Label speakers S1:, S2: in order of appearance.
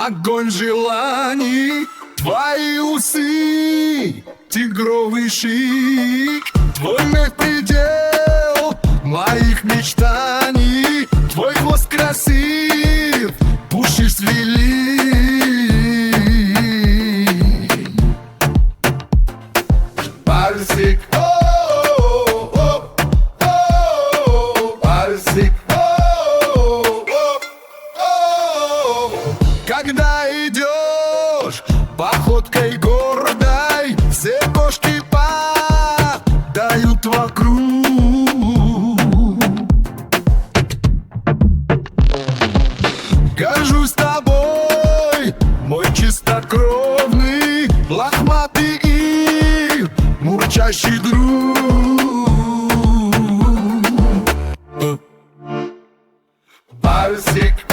S1: Огонь желаний, твои усы, тигровый шик, твой предел моих мечтаний, твой хвост красив, уши свели. Барсик, барсик, когда идешь походкой гордой, все кошки падают вокруг. Горжусь тобой, мой чистокровный, лохматый и мурчащий друг. Барсик,